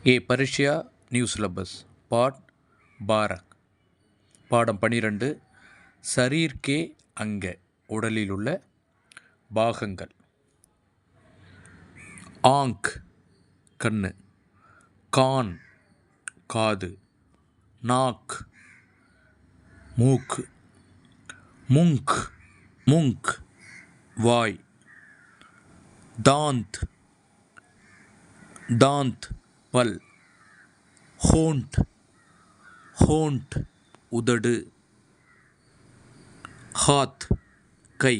ஏ பரிஷ்யா new syllabus பாட் 12 பாடம் 12 சரீர் K அங்க உடலில் உள்ள பாகங்கள். ஆங்க் கண்ணு, கான் காது, நாக் மூக்கு, முங்க் முங்க் வாய், தாந்த் தாந்த் பல், ஹோண்ட் ஹோண்ட் உதடு, ஹாத் கை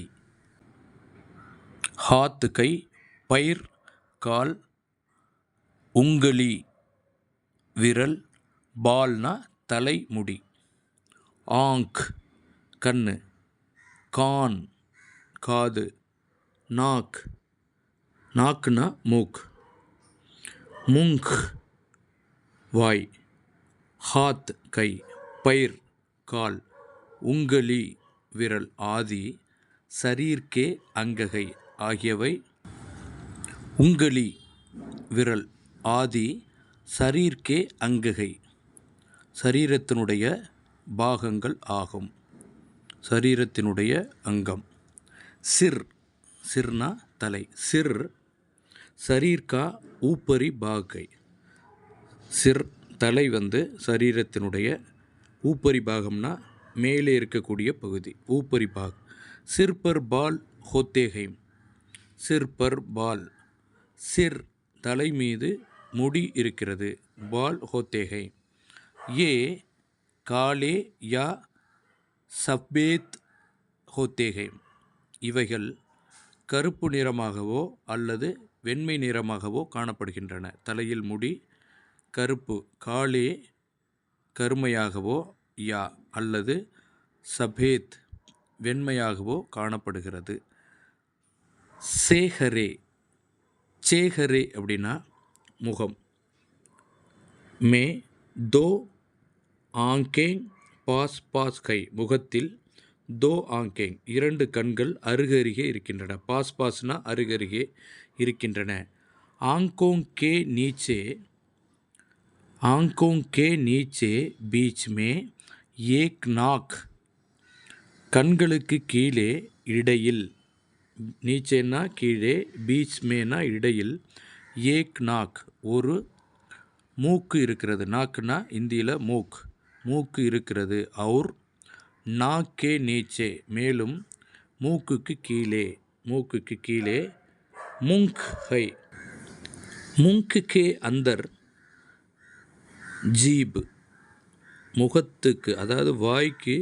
ஹாத் கை, பயிர் கால், உங்களி விரல், பால்னா தலைமுடி. ஆங்க் கண்ணு, கான் காது, நாக் நாக்குனா மூக், முங்க் வாய், ஹாத் கை, பயிர் கால், உங்களி விரல் ஆதி சரீர் கே அங்ககை ஆகியவை உங்களி விரல் ஆதி சரீர் கே அங்ககை சரீரத்தினுடைய பாகங்கள் ஆகும். சரீரத்தினுடைய அங்கம். சிர் சிர்னா தலை, சிர் சரீர் கா ஊப்பரி பாகை. சிர் தலை சரீரத்தினுடைய ஊப்பரி பாகம்னா மேலே இருக்கக்கூடிய பகுதி, ஊப்பரி பாக். சிர் பர் பால் ஹோத்தேகை, சிர் பர் பால் சிர் தலை மீது முடி இருக்கிறது, பால் ஹோத்தேகை. ஏ காலே யா சஃபேத் ஹோத்தேகை, இவைகள் கருப்பு நிறமாகவோ அல்லது வெண்மை நிறமாகவோ காணப்படுகின்றன. தலையில் முடி கருப்பு, காலே கருமையாகவோ, யா அல்லது சபேத் வெண்மையாகவோ காணப்படுகிறது. சேஹரே சேஹரே அப்படின்னா முகம். மே தோ ஆங்கேங் பாஸ் பாஸ் கை, முகத்தில் தோ ஆங்கேங் இரண்டு கண்கள் அருகருகே இருக்கின்றன. பாஸ் பாஸ்னா அருகருகே இருக்கின்றன. ஆங்கோங் கே நீச்சே आंखों के नीचे बीच में एक नाक, கண்களுக்கு கீழே இடையில், நீச்சேனா கீழே, பீச் மேனா இடையில், ஏக் நாக் ஒரு மூக்கு இருக்கிறது. நாக்குனா இந்தியில் மூக், மூக்கு இருக்கிறது. அவுர் நாக் கே நீச்சே மேலும் மூக்குக்கு கீழே, மூக்குக்கு கீழே முங்க் ஹை, முங்க் கே அந்தர் ஜீப் முகத்துக்கு அதாவது வாய்க்கு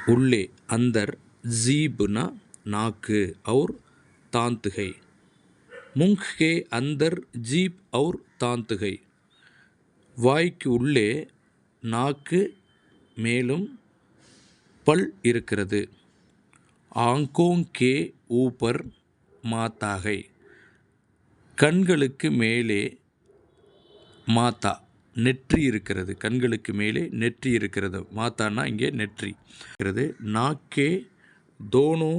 உள்ளே, அந்தர் ஜீப்னா நாக்கு, அவுர் தாந்துகை. முங்க் கே அந்தர் ஜீப் அவுர் தாந்துகை வாய்க்கு உள்ளே நாக்கு மேலும் பல் இருக்கிறது. ஆங்கோங் கே ஊப்பர் மாத்தாகை கண்களுக்கு மேலே மாத்தா நெற்றி இருக்கிறது. கண்களுக்கு மேலே நெற்றி இருக்கிறது. மாத்தானா இங்கே நெற்றி இருக்கிறது. நாக்கே தோனோ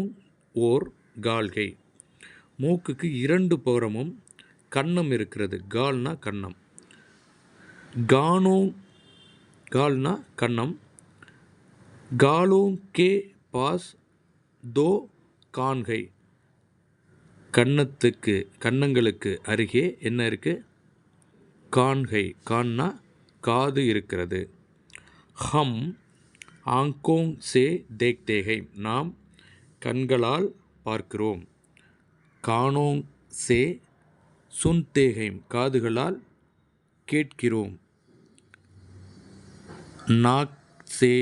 ஓர் கால்கை மூக்குக்கு இரண்டு புறமும் கன்னம் இருக்கிறது. கால்னா கன்னம். கானோ கால்னா கன்னம். காலோ கே பாஸ் தோ கான்கை கன்னத்துக்கு கன்னங்களுக்கு அருகே என்ன இருக்குது? கான்கை, கான்னா காது இருக்கிறது. ஹம் ஆங்கோங் சே தேக்தேகை நாம் கண்களால் பார்க்கிறோம். கானோங் சே சுன்தேகை காதுகளால் கேட்கிறோம். நாக் சே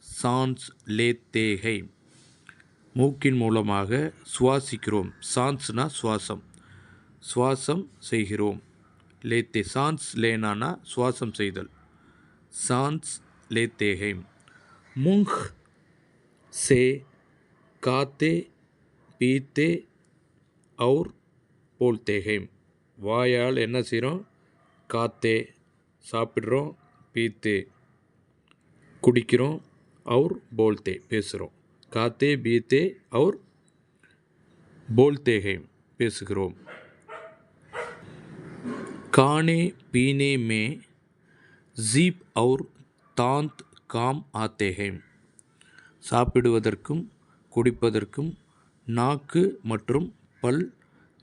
சான்ஸ் லேத்தேகை மூக்கின் மூலமாக சுவாசிக்கிறோம். சான்ஸ்னா சுவாசம், சுவாசம் செய்கிறோம். லேத்தே சான்ஸ் லேனானா சுவாசம் செய்தல், சான்ஸ் லேத்தேகை. முங்க் சே காத்தே பீத்தே அவுர் போல்தேகை வாயால் என்ன செய்கிறோம்? காத்தே சாப்பிட்றோம், பீத்தே குடிக்கிறோம், அவுர் போல்தே பேசுகிறோம். காத்தே பீத்தே அவுர் போல்தேகை பேசுகிறோம். खाने पीने में जीभ और दांत काम आते हैं. சாப்பிடுவதற்கும் குடிப்பதற்கும் நாக்கு மற்றும் பல்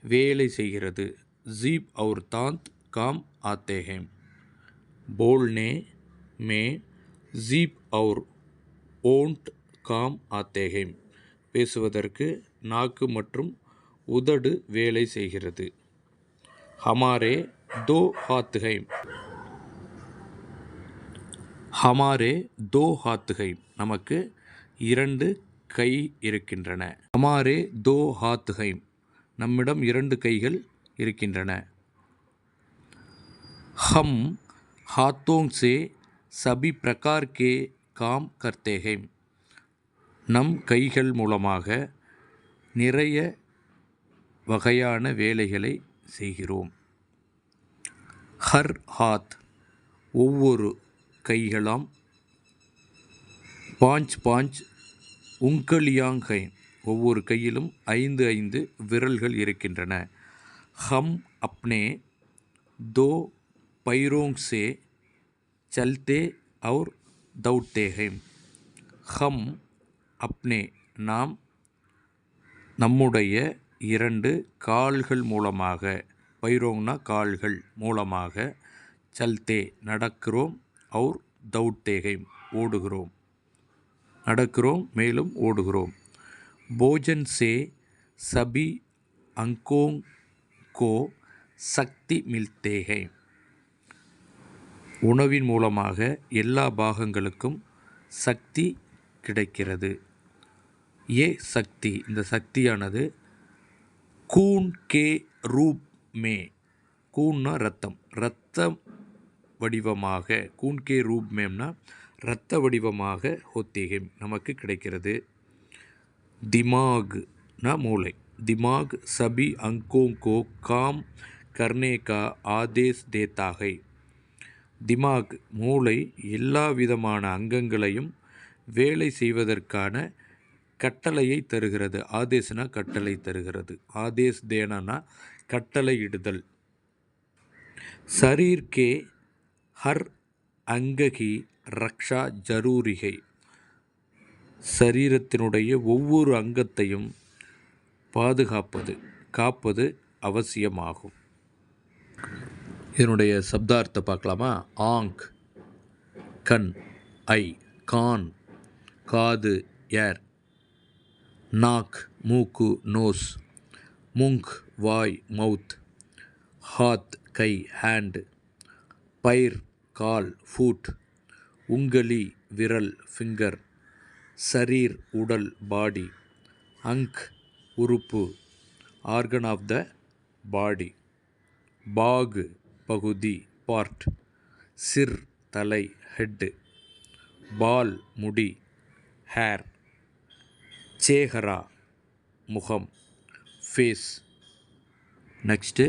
வேலை செய்கிறது. जीभ और दांत काम आते हैं. बोलने में जीभ और ओंठ काम आते हैं. பேசுவதற்கு நாக்கு மற்றும் உதடு வேலை செய்கிறது. हमारे दो हाथ हैं. हमारे दो हाथ हैं. நமக்கு இரண்டு கை இருக்கின்றன. हमारे दो हाथ हैं. நம்மிடம் இரண்டு கைகள் இருக்கின்றன. हम हाथों से सभी प्रकार के काम करते हैं. நம் கைகள் மூலமாக நிறைய வகையான வேலைகளை செய்கிறோம். ஹர் ஹாத் ஒவ்வொரு கைகளாம். பாஞ்ச் பாஞ்ச் உங்கலியாங் ஹை ஒவ்வொரு கையிலும் 5 விரல்கள் இருக்கின்றன. ஹம் அப்னே दो पैरों से चलते और दौड़ते हैं. ஹம் அப்னே நாம் நம்முடைய இரண்டு கால்கள் மூலமாக, பைரோங்னா கால்கள் மூலமாக, சல்தே நடக்கிறோம், और दौड़ते हैं ஓடுகிறோம், நடக்கிறோம் மேலும் ஓடுகிறோம். भोजन से सभी अंगों को சக்தி மில்தே ஹை உணவின் மூலமாக எல்லா பாகங்களுக்கும் சக்தி கிடைக்கிறது. ஏ சக்தி இந்த சக்தியானது கூன் கே ரூப் மே கூன்னா ரத்தம், இரத்த வடிவமாக, கூன் கே ரூப் மேம்னா இரத்த வடிவமாக ஹோத்தேஹிம் நமக்கு கிடைக்கிறது. திமாக்னா மூளை. दिमाग सभी अंगों को काम करने का आदेश देता है. திமாக் மூளை எல்லா விதமான அங்கங்களையும் வேலை செய்வதற்கான கட்டளையை தருகிறது. ஆதேசனா கட்டளை தருகிறது. ஆதேஸ் தேனா கட்டளை இடுதல். शरीर के हर अंग की रक्षा जरूरी है. சரீரத்தினுடைய ஒவ்வொரு அங்கத்தையும் பாதுகாப்பது, காப்பது அவசியமாகும். இதனுடைய சப்தார்த்தம் பார்க்கலாமா? ஆங்க் கண், ஐ கான் காது, ஏர், நாக் மூக்கு, நோஸ், முங் வாய், மவுத், ஹாத் கை, ஹேண்ட், பைர் கால், ஃபூட், உங்கலி விரல், ஃபிங்கர், சரீர் உடல், பாடி, அங்க் உறுப்பு, ஆர்கன் ஆஃப் த பாடி, பாக் பகுதி, பார்ட், சிர் தலை, ஹெட், பால் முடி, ஹேர், சேஹரா முகம், ஃபேஸ். நெக்ஸ்ட்டு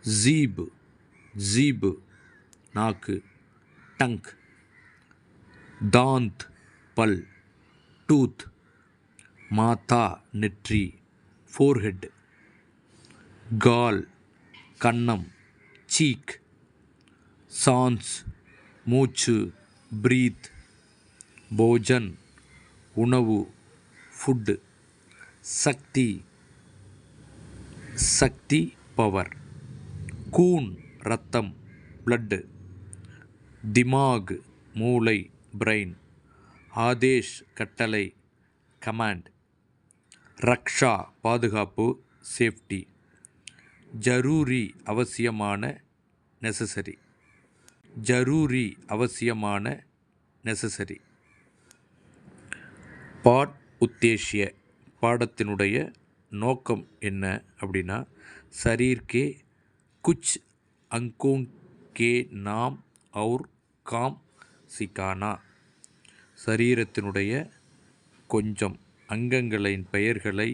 ஜீப், ஜீப் நாக்கு, டங்க், தாந்த் பல், டூத், மாதா நெற்றி, ஃபோர்ஹெட், கால் கன்னம், சீக், சான்ஸ் மூச்சு, பிரீத், போஜன் உணவு, ஃபுட், சக்தி சக்தி பவர், கூன் ரத்தம், பிளட், திமாக் மூளை, பிரெயின், ஆதேஷ் கட்டளை, கமாண்ட், ரக்ஷா பாதுகாப்பு, சேஃப்டி, ஜரூரி அவசியமான, நெசசரி, ஜரூரி அவசியமான, நெசசரி. பாட் உத்தேஷ்ய பாடத்தினுடைய நோக்கம் என்ன அப்படின்னா, சரீர் கே குச் அங்கோं के नाम और काम सिखाना. சரீரத்தினுடைய கொஞ்சம் அங்கங்களின் பெயர்களை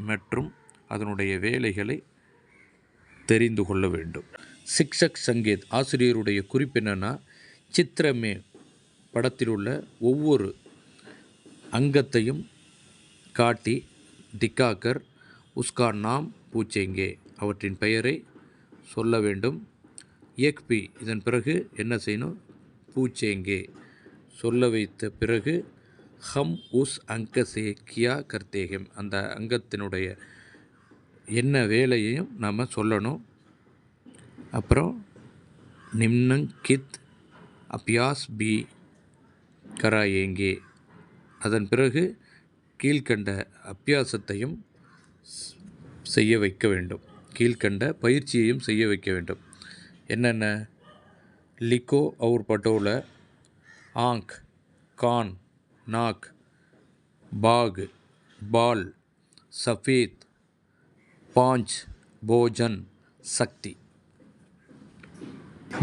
மற்றும் அதனுடைய வேலைகளை தெரிந்து கொள்ள வேண்டும். சிக்ஷக் சங்கேத் ஆசிரியருடைய குறிப்பு என்னென்னா, சித்திரமே படத்தில் உள்ள ஒவ்வொரு அங்கத்தையும் காட்டி, திக்காக்கர் உஸ்கா நாம் பூச்சேங்கே அவற்றின் பெயரை சொல்ல வேண்டும். எக்பி இதன் பிறகு என்ன செய்யணும்? பூச்சேங்கே சொல்ல வைத்த பிறகு ஹம் உஸ் அங்க சே கியா கர்த்தேகம் அந்த அங்கத்தினுடைய என்ன வேலையையும் நாம் சொல்லணும். அப்புறம் நிம்னங்கித் அபியாஸ் பி கராயேங்கே அதன் பிறகு கீழ்கண்ட அபியாசத்தையும் செய்ய வைக்க வேண்டும். கீழ்கண்ட பயிற்சியையும் செய்ய வைக்க வேண்டும். என்னென்ன? லிக்கோ और பட்டோல, ஆங்க், கான், நாக், பாக், பால், சஃபேத், பாஞ்ச், போஜன், சக்தி.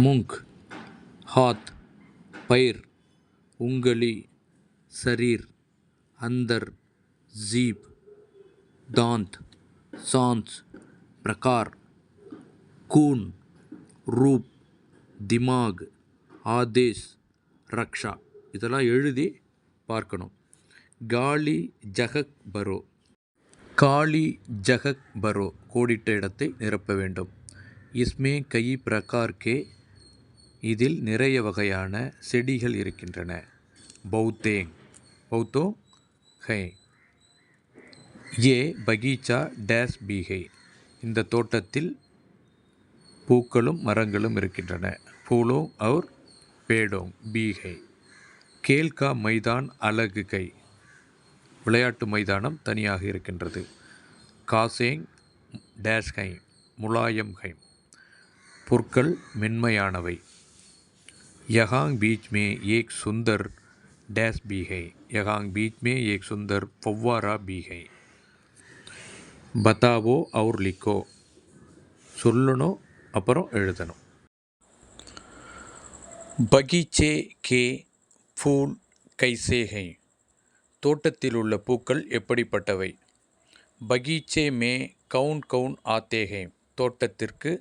மூங்க், हाथ, पैर, उंगली, शरीर, अंदर, जीभ, दांत, सांस, प्रकार, खून, रूप, दिमाग, आदेश, रक्षा இதெல்லாம் எழுதி பார்க்கணும். காலி ஜஹக் பரோ காலி ஜஹக் பரோ கோடிட்ட இடத்தை நிரப்ப வேண்டும். இஸ்மே கை பிரகார் கே இதில் நிறைய வகையான செடிகள் இருக்கின்றன. பௌத்தேங் பௌத்தோ ஹை ஏ பகீச்சா டேஸ் பீகை இந்த தோட்டத்தில் பூக்களும் மரங்களும் இருக்கின்றன. ஃபூலோங் और பேடோங் பீகை கேல் கா மைதான் அலகு கை விளையாட்டு மைதானம் தனியாக இருக்கின்றது. காசேங் டேஷ் கை முலாயம் கை புற்கள் மென்மையானவை. யகாங் பீச் மே ஏக் சுந்தர் டேஷ் பீகை யகாங் பீச் மே ஏக் சுந்தர் ஃபவ்வாரா பீகை. பத்தாவோ और லிக்கோ சொல்லணும் அப்புறம் எழுதணும். பகீச்சே கே ஃபூல் கைசே ஹை தோட்டத்தில் உள்ள பூக்கள் எப்படிப்பட்டவை? பகீச்சே மே கவுன் கவுன் ஆத்தே ஹை தோட்டத்திற்கு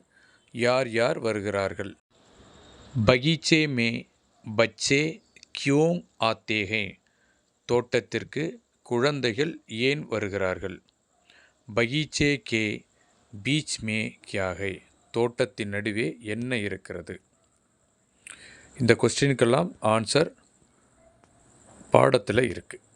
யார் யார் வருகிறார்கள்? பகீச்சே மே பச்சே கியோங் ஆத்தே ஹை தோட்டத்திற்கு குழந்தைகள் ஏன் வருகிறார்கள்? பகீச்சே கே பீச் மே கியா ஹை தோட்டத்தின் நடுவே என்ன இருக்கிறது? இந்த கொஸ்டினுக்கெல்லாம் ஆன்சர் பாடத்தில் இருக்குது.